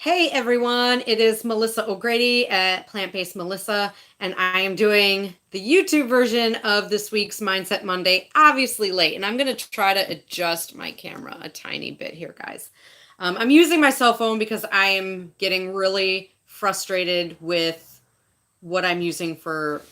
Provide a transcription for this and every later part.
Hey everyone, it is Melissa O'Grady at Plant Based Melissa, and I am doing the YouTube version of this week's Mindset Monday, obviously late, and I'm going to try to adjust my camera a tiny bit here, guys. I'm using my cell phone because I am getting really frustrated with what I'm using for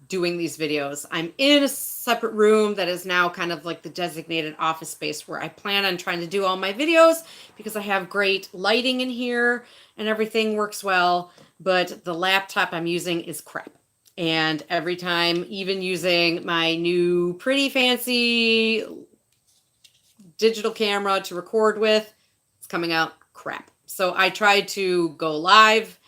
doing these videos. I'm in a separate room that is now kind of like the designated office space where I plan on trying to do all my videos because I have great lighting in here and everything works well, but the laptop I'm using is crap. And every time, even using my new pretty fancy digital camera to record with, it's coming out crap. So I tried to go live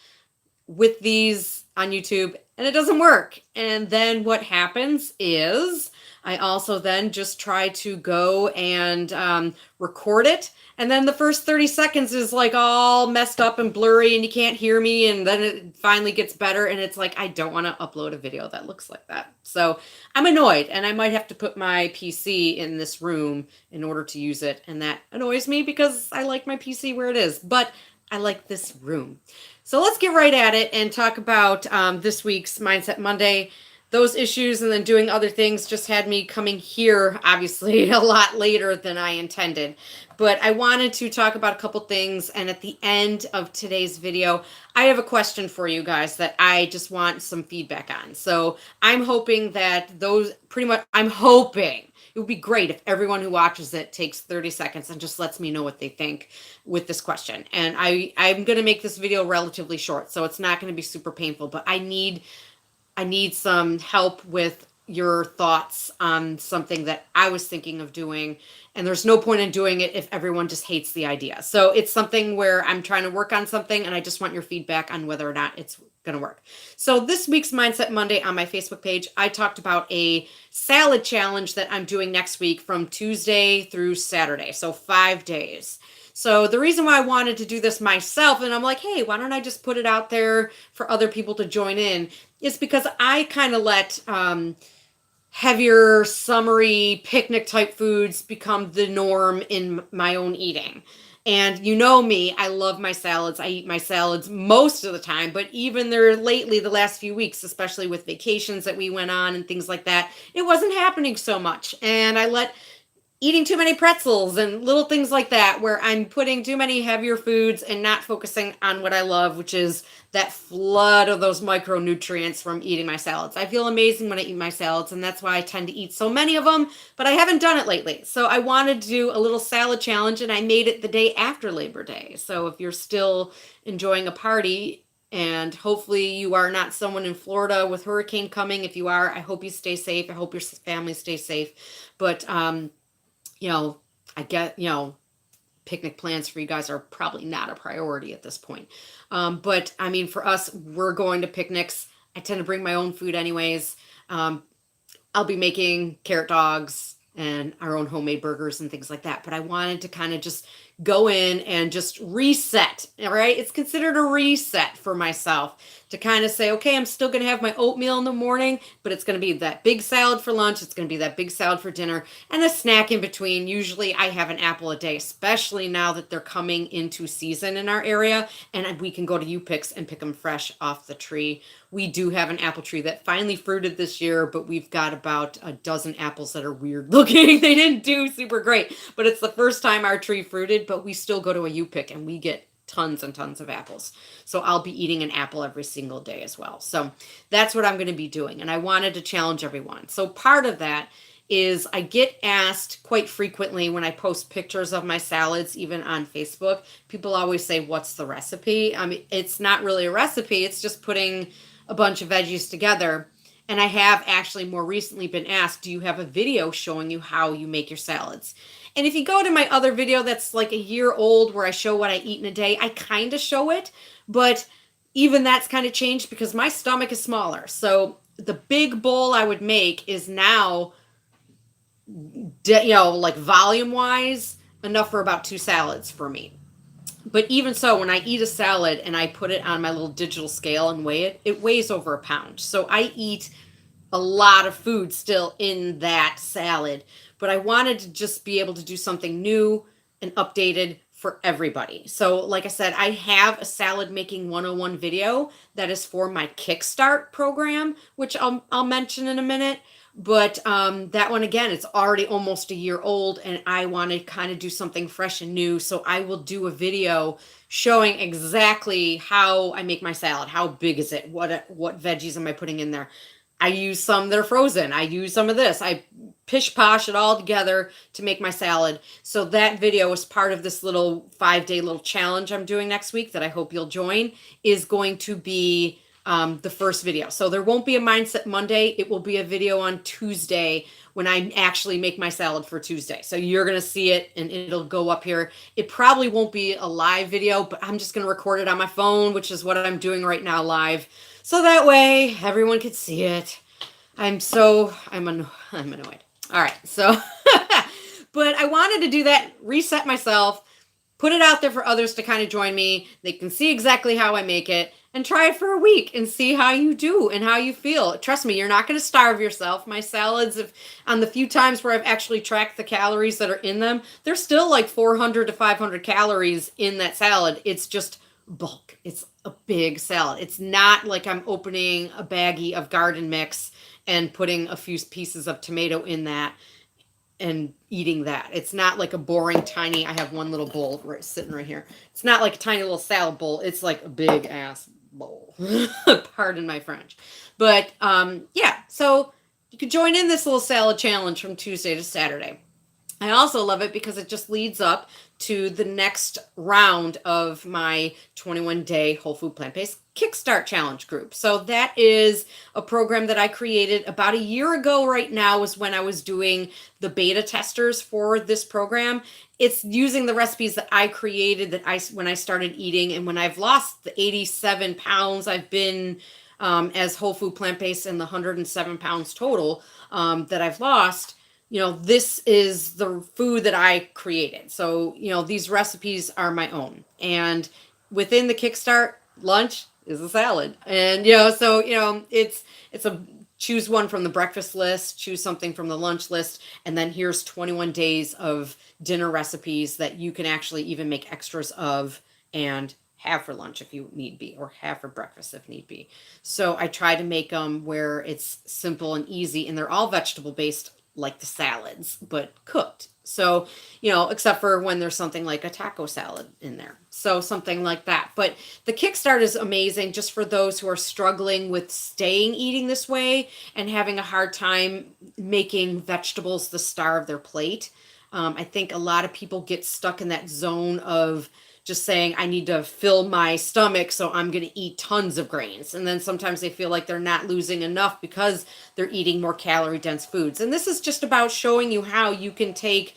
with these on YouTube and it doesn't work. And then what happens is I also then just try to go and record it. And then the first 30 seconds is like all messed up and blurry and you can't hear me. And then it finally gets better. And it's like, I don't want to upload a video that looks like that. So I'm annoyed and I might have to put my PC in this room in order to use it. And that annoys me because I like my PC where it is. But I like this room. So let's get right at it and talk about this week's Mindset Monday. Those issues and then doing other things just had me coming here, obviously, a lot later than I intended. But I wanted to talk about a couple things. And at the end of today's video, I have a question for you guys that I just want some feedback on. So I'm hoping that I'm hoping it would be great if everyone who watches it takes 30 seconds and just lets me know what they think with this question. And I'm going to make this video relatively short, so it's not going to be super painful, but I need some help with your thoughts on something that I was thinking of doing. And there's no point in doing it if everyone just hates the idea. So it's something where I'm trying to work on something and I just want your feedback on whether or not it's going to work. So this week's Mindset Monday on my Facebook page, I talked about a salad challenge that I'm doing next week from Tuesday through Saturday. So 5 days. So the reason why I wanted to do this myself, and I'm like, hey, why don't I just put it out there for other people to join in, is because I kind of let heavier, summery, picnic type foods become the norm in my own eating. And you know me, I love my salads. I eat my salads most of the time, but even there lately, the last few weeks, especially with vacations that we went on and things like that, it wasn't happening so much. And I let eating too many pretzels and little things like that where I'm putting too many heavier foods and not focusing on what I love, which is that flood of those micronutrients from eating my salads. I feel amazing when I eat my salads, and that's why I tend to eat so many of them, but I haven't done it lately. So I wanted to do a little salad challenge, and I made it the day after Labor Day. So if you're still enjoying a party, and hopefully you are not someone in Florida with hurricane coming. If you are, I hope you stay safe. I hope your family stays safe. But I get, picnic plans for you guys are probably not a priority at this point. But I mean, for us, we're going to picnics. I tend to bring my own food anyways. I'll be making carrot dogs and our own homemade burgers and things like that. But I wanted to kind of just go in and just reset, all right? It's considered a reset for myself to kind of say, okay, I'm still going to have my oatmeal in the morning, but it's going to be that big salad for lunch. It's going to be that big salad for dinner and a snack in between. Usually I have an apple a day, especially now that they're coming into season in our area and we can go to U-Picks and pick them fresh off the tree. We do have an apple tree that finally fruited this year, but we've got about a dozen apples that are weird looking. They didn't do super great, but it's the first time our tree fruited, but we still go to a U-Pick and we get tons and tons of apples. So I'll be eating an apple every single day as well. So that's what I'm going to be doing. And I wanted to challenge everyone. So part of that is I get asked quite frequently when I post pictures of my salads, even on Facebook, people always say, what's the recipe? I mean, it's not really a recipe. It's just putting a bunch of veggies together. And I have actually more recently been asked, do you have a video showing you how you make your salads? And if you go to my other video that's like a year old where I show what I eat in a day, I kind of show it, but even that's kind of changed because my stomach is smaller. So the big bowl I would make is now, like volume wise, enough for about 2 salads for me. But even so, when I eat a salad and I put it on my little digital scale and weigh it, it weighs over a pound. So I eat a lot of food still in that salad. But I wanted to just be able to do something new and updated for everybody. So like I said, I have a salad making 101 video that is for my Kickstart program, which I'll mention in a minute. But that one, again, it's already almost a year old, and I want to kind of do something fresh and new. So I will do a video showing exactly how I make my salad. How big is it? What veggies am I putting in there? I use some that are frozen. I use some of this. I pish posh it all together to make my salad. So that video is part of this little 5-day little challenge I'm doing next week that I hope you'll join, is going to be the first video. So there won't be a Mindset Monday. It will be a video on Tuesday when I actually make my salad for Tuesday. So you're going to see it and it'll go up here. It probably won't be a live video, but I'm just going to record it on my phone, which is what I'm doing right now live. So that way everyone could see it. I'm annoyed. All right. So, but I wanted to do that, reset myself, put it out there for others to kind of join me. They can see exactly how I make it and try it for a week and see how you do and how you feel. Trust me, you're not going to starve yourself. My salads, on the few times where I've actually tracked the calories that are in them, there's still like 400 to 500 calories in that salad. It's just bulk. It's a big salad. It's not like I'm opening a baggie of garden mix and putting a few pieces of tomato in that and eating that. It's not like a boring tiny, I have one little bowl sitting right here. It's not like a tiny little salad bowl. It's like a big ass bowl. Pardon my French. But yeah, so you could join in this little salad challenge from Tuesday to Saturday. I also love it because it just leads up to the next round of my 21-day whole food plant-based Kickstart challenge group. So that is a program that I created about a year ago right now, was when I was doing the beta testers for this program. It's using the recipes that I created when I started eating, and when I've lost the 87 pounds I've been as whole food plant-based, and the 107 pounds total that I've lost. This is the food that I created. So, these recipes are my own. And within the Kickstart, lunch is a salad. And, it's a choose one from the breakfast list, choose something from the lunch list, and then here's 21 days of dinner recipes that you can actually even make extras of and have for lunch if you need be, or have for breakfast if need be. So I try to make them where it's simple and easy, and they're all vegetable based, like the salads, but cooked. So, except for when there's something like a taco salad in there. So something like that. But the Kickstart is amazing just for those who are struggling with staying eating this way and having a hard time making vegetables the star of their plate. I think a lot of people get stuck in that zone of just saying, I need to fill my stomach, so I'm going to eat tons of grains. And then sometimes they feel like they're not losing enough because they're eating more calorie dense foods. And this is just about showing you how you can take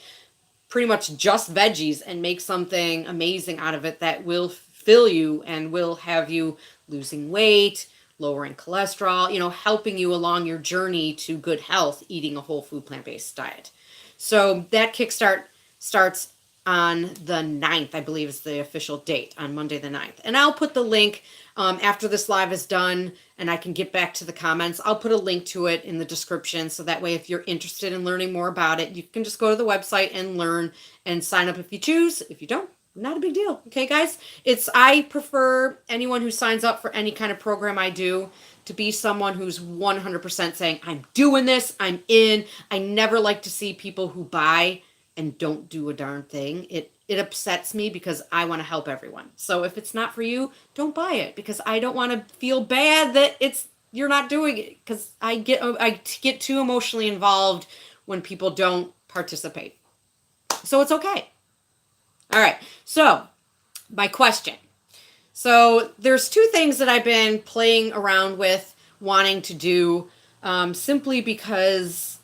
pretty much just veggies and make something amazing out of it that will fill you and will have you losing weight, lowering cholesterol, helping you along your journey to good health, eating a whole food plant-based diet. So that Kickstart starts on the 9th, I believe is the official date, on Monday the 9th. And I'll put the link after this live is done and I can get back to the comments. I'll put a link to it in the description, so that way if you're interested in learning more about it, you can just go to the website and learn and sign up if you choose. If you don't, not a big deal. Okay, guys? I prefer anyone who signs up for any kind of program I do to be someone who's 100% saying, I'm doing this, I'm in. I never like to see people who buy and don't do a darn thing. It upsets me because I want to help everyone. So if it's not for you, don't buy it, because I don't want to feel bad that you're not doing it, because I get too emotionally involved when people don't participate. So it's okay. All right. So my question. So there's two things that I've been playing around with, wanting to do, simply because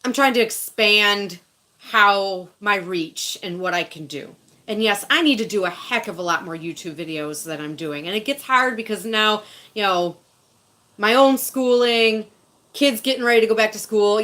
I'm trying to expand how my reach and what I can do. And yes, I need to do a heck of a lot more YouTube videos than I'm doing. And it gets hard because now, my own schooling, kids getting ready to go back to school.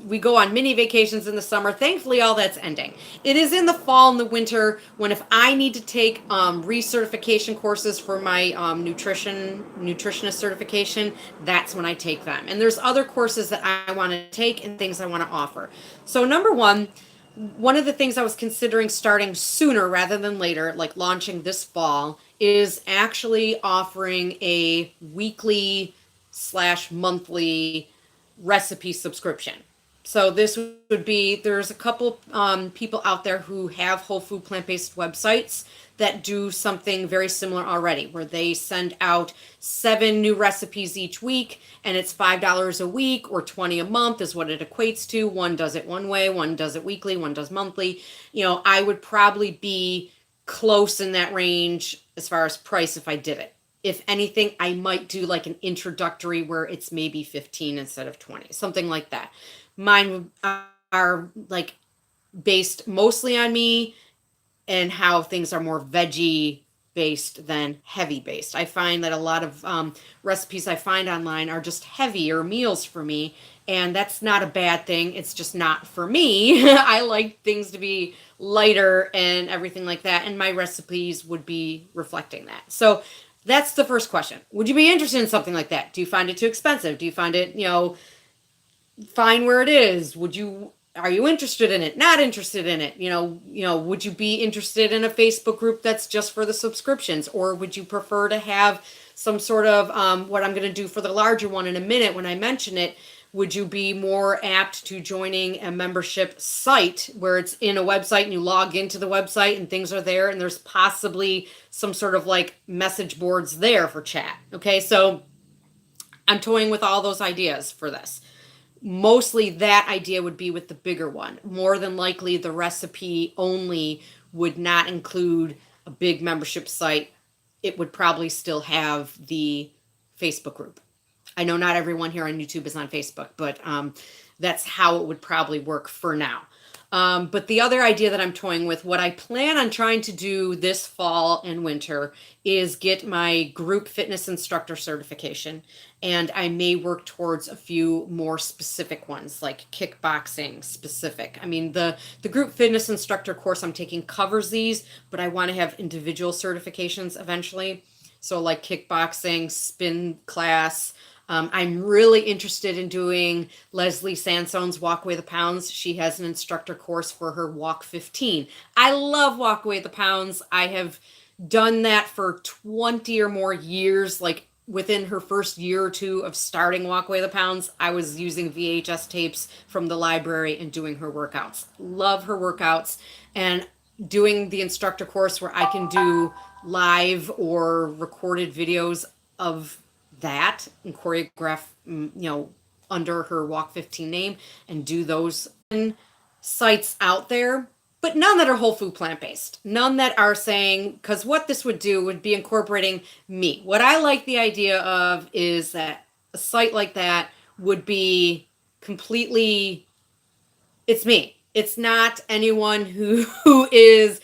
We go on mini vacations in the summer. Thankfully, all that's ending. It is in the fall and the winter when, if I need to take recertification courses for my nutritionist certification, that's when I take them. And there's other courses that I want to take and things I want to offer. So number one, one of the things I was considering starting sooner rather than later, like launching this fall, is actually offering a weekly slash monthly recipe subscription. So this would be, there's a couple people out there who have whole food plant-based websites that do something very similar already, where they send out 7 new recipes each week, and it's $5 a week or 20 a month is what it equates to. One does it one way, one does it weekly, one does monthly. I would probably be close in that range as far as price if I did it. If anything, I might do like an introductory where it's maybe 15 instead of 20, something like that. Mine are like based mostly on me and how things are more veggie based than heavy based. I find that a lot of recipes I find online are just heavier meals for me, and that's not a bad thing. It's just not for me. I like things to be lighter and everything like that, and my recipes would be reflecting that. So that's the first question. Would you be interested in something like that? Do you find it too expensive? Do you find it, fine where it is? Are you interested in it? Not interested in it? Would you be interested in a Facebook group that's just for the subscriptions, or would you prefer to have some sort of what I'm going to do for the larger one in a minute when I mention it? Would you be more apt to joining a membership site where it's in a website and you log into the website and things are there and there's possibly some sort of like message boards there for chat? Okay, so I'm toying with all those ideas for this. Mostly that idea would be with the bigger one. More than likely, the recipe only would not include a big membership site. It would probably still have the Facebook group. I know not everyone here on YouTube is on Facebook, but that's how it would probably work for now. But the other idea that I'm toying with, what I plan on trying to do this fall and winter, is get my group fitness instructor certification. And I may work towards a few more specific ones, like kickboxing specific. I mean, the group fitness instructor course I'm taking covers these, but I want to have individual certifications eventually. So like kickboxing, spin class. I'm really interested in doing Leslie Sansone's Walk Away the Pounds. She has an instructor course for her Walk 15. I love Walk Away the Pounds. I have done that for 20 or more years. Like within her first year or two of starting Walk Away the Pounds, I was using VHS tapes from the library and doing her workouts. Love her workouts. And doing the instructor course where I can do live or recorded videos of that and choreograph, under her Walk 15 name and do those sites out there, but none that are whole food plant-based. None that are saying, because what this would do would be incorporating me. What I like the idea of is that a site like that would be completely, it's me. It's not anyone who is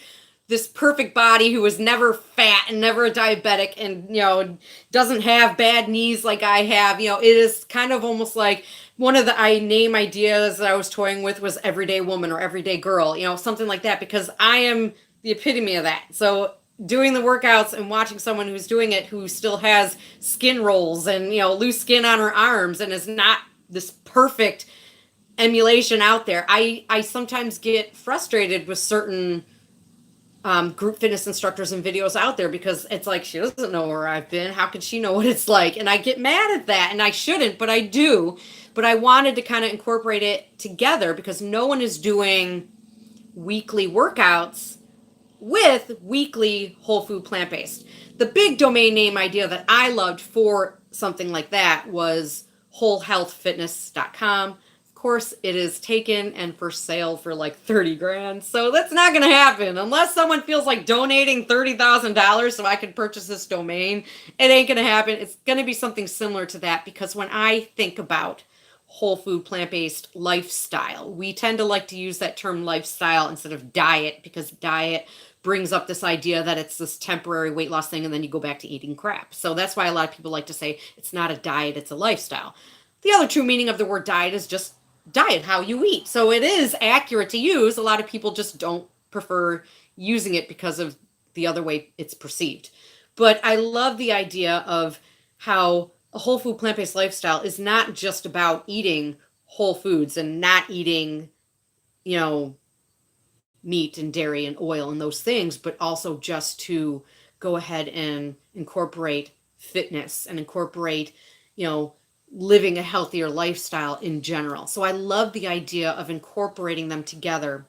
this perfect body, who is never fat and never a diabetic and, doesn't have bad knees like I have. It is kind of almost like one of the name ideas that I was toying with was everyday woman or everyday girl, something like that, because I am the epitome of that. So doing the workouts and watching someone who's doing it, who still has skin rolls and, loose skin on her arms and is not this perfect emulation out there. I sometimes get frustrated with certain group fitness instructors and videos out there, because it's like, she doesn't know where I've been. How could she know what it's like? And I get mad at that, and I shouldn't, but I do. But I wanted to kind of incorporate it together, because no one is doing weekly workouts with weekly whole food plant-based. The big domain name idea that I loved for something like that was wholehealthfitness.com. Course, it is taken and for sale for like 30 grand. So that's not going to happen unless someone feels like donating $30,000 so I could purchase this domain. It ain't going to happen. It's going to be something similar to that, because when I think about whole food plant-based lifestyle, we tend to like to use that term lifestyle instead of diet, because diet brings up this idea that it's this temporary weight loss thing and then you go back to eating crap. So that's why a lot of people like to say it's not a diet, it's a lifestyle. The other true meaning of the word diet is just diet, how you eat. So it is accurate to use. A lot of people just don't prefer using it because of the other way it's perceived. But I love the idea of how a whole food plant-based lifestyle is not just about eating whole foods and not eating, meat and dairy and oil and those things, but also just to go ahead and incorporate fitness and incorporate, living a healthier lifestyle in general. So I love the idea of incorporating them together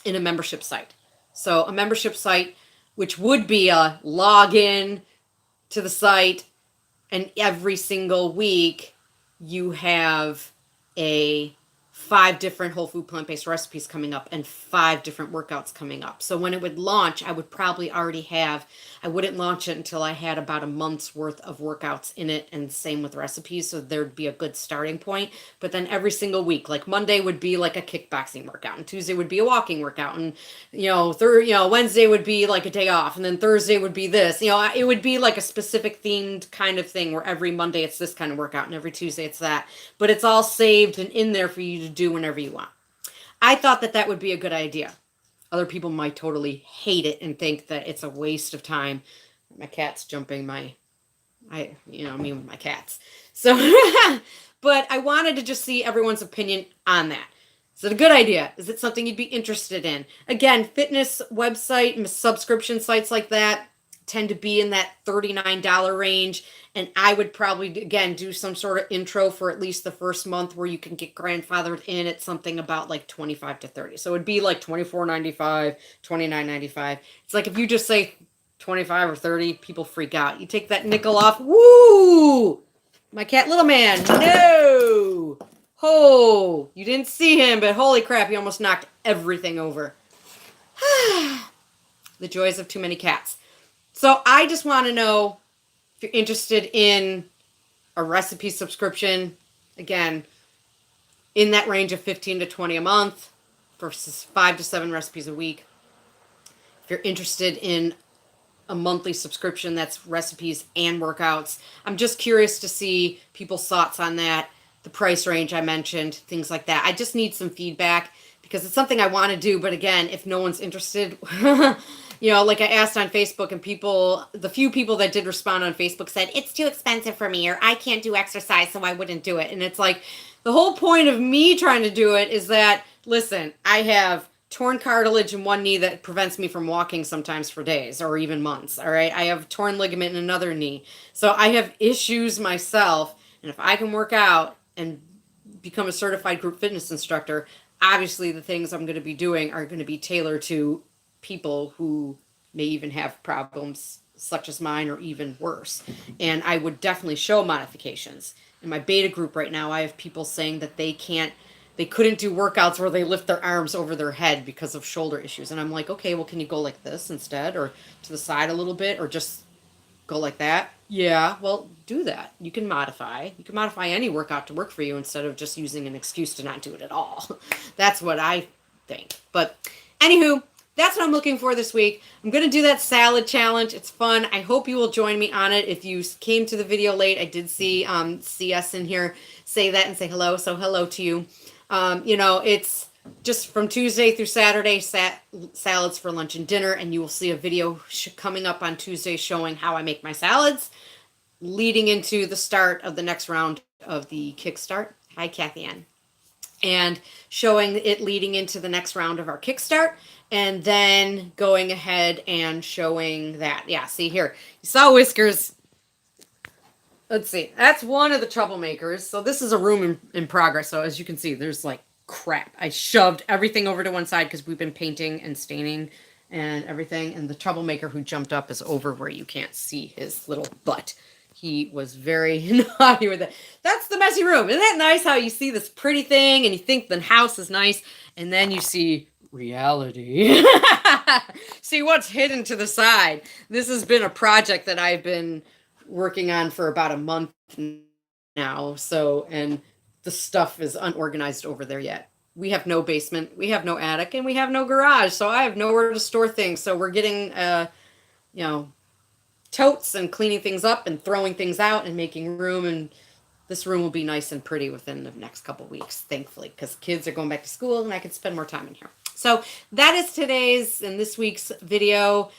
in a membership site. So a membership site, which would be a login to the site, and every single week you have a 5 different whole food plant-based recipes coming up and 5 different workouts coming up. So when it would launch, I would probably already have, I wouldn't launch it until I had about a month's worth of workouts in it, and same with recipes. So there'd be a good starting point. But then every single week, like Monday would be like a kickboxing workout, and Tuesday would be a walking workout, and Wednesday would be like a day off, and then Thursday would be this. It would be like a specific themed kind of thing where every Monday it's this kind of workout and every Tuesday it's that. But it's all saved and in there for you to do whenever you want. I thought that would be a good idea. Other people might totally hate it and think that it's a waste of time. My cat's jumping me with my cats. So, but I wanted to just see everyone's opinion on that. Is it a good idea? Is it something you'd be interested in? Again, fitness website, subscription sites like that tend to be in that $39 range. And I would probably, again, do some sort of intro for at least the first month where you can get grandfathered in at something about like 25 to 30. So it'd be like $24.95, $29.95. It's like if you just say 25 or 30, people freak out. You take that nickel off. Woo! My cat, little man. No! Oh, you didn't see him, but holy crap, he almost knocked everything over. The joys of too many cats. So I just want to know if you're interested in a recipe subscription, again, in that range of 15 to 20 a month versus 5 to 7 recipes a week. If you're interested in a monthly subscription that's recipes and workouts, I'm just curious to see people's thoughts on that, the price range I mentioned, things like that. I just need some feedback because it's something I want to do. But again, if no one's interested, like I asked on Facebook, and the few people that did respond on Facebook said, it's too expensive for me, or I can't do exercise, so I wouldn't do it. And it's like, the whole point of me trying to do it is that, listen, I have torn cartilage in one knee that prevents me from walking sometimes for days or even months. All right. I have torn ligament in another knee. So I have issues myself. And if I can work out and become a certified group fitness instructor, obviously the things I'm going to be doing are going to be tailored to people who may even have problems such as mine or even worse. And I would definitely show modifications. In my beta group right now, I have people saying that they couldn't do workouts where they lift their arms over their head because of shoulder issues. And I'm like, okay, well, can you go like this instead, or to the side a little bit, or just go like that? Yeah, well, do that. You can modify any workout to work for you instead of just using an excuse to not do it at all. That's what I think. But anywho, that's what I'm looking for this week. I'm going to do that salad challenge. It's fun. I hope you will join me on it. If you came to the video late, I did see CS in here say that and say hello. So hello to you. It's just from Tuesday through Saturday, salads for lunch and dinner. And you will see a video coming up on Tuesday showing how I make my salads, leading into the start of the next round of the Kickstart. Hi, Kathy Ann. And showing it leading into the next round of our Kickstart, and then going ahead and showing that. Yeah, see here. You saw Whiskers. Let's see. That's one of the troublemakers. So this is a room in progress. So as you can see, there's like crap. I shoved everything over to one side because we've been painting and staining and everything. And the troublemaker who jumped up is over where you can't see his little butt. He was very naughty with it. That's the messy room. Isn't that nice how you see this pretty thing and you think the house is nice, and then you see reality. See what's hidden to the side. This has been a project that I've been working on for about a month now. So, and the stuff is unorganized over there yet. We have no basement, we have no attic, and we have no garage. So I have nowhere to store things. So we're getting, totes and cleaning things up and throwing things out and making room. And this room will be nice and pretty within the next couple weeks, thankfully, because kids are going back to school and I can spend more time in here. So that is today's and this week's video.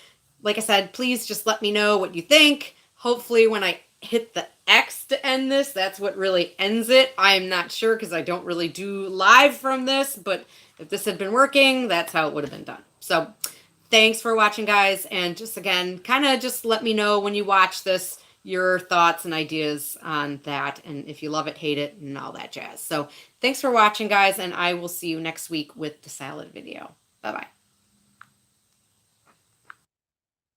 Like I said, please just let me know what you think. Hopefully when I hit the X to end this, that's what really ends it. I'm not sure because I don't really do live from this, but if this had been working, that's how it would have been done. So thanks for watching, guys. And just again, kind of just let me know when you watch this, your thoughts and ideas on that. And if you love it, hate it, and all that jazz. So thanks for watching, guys. And I will see you next week with the salad video. Bye-bye.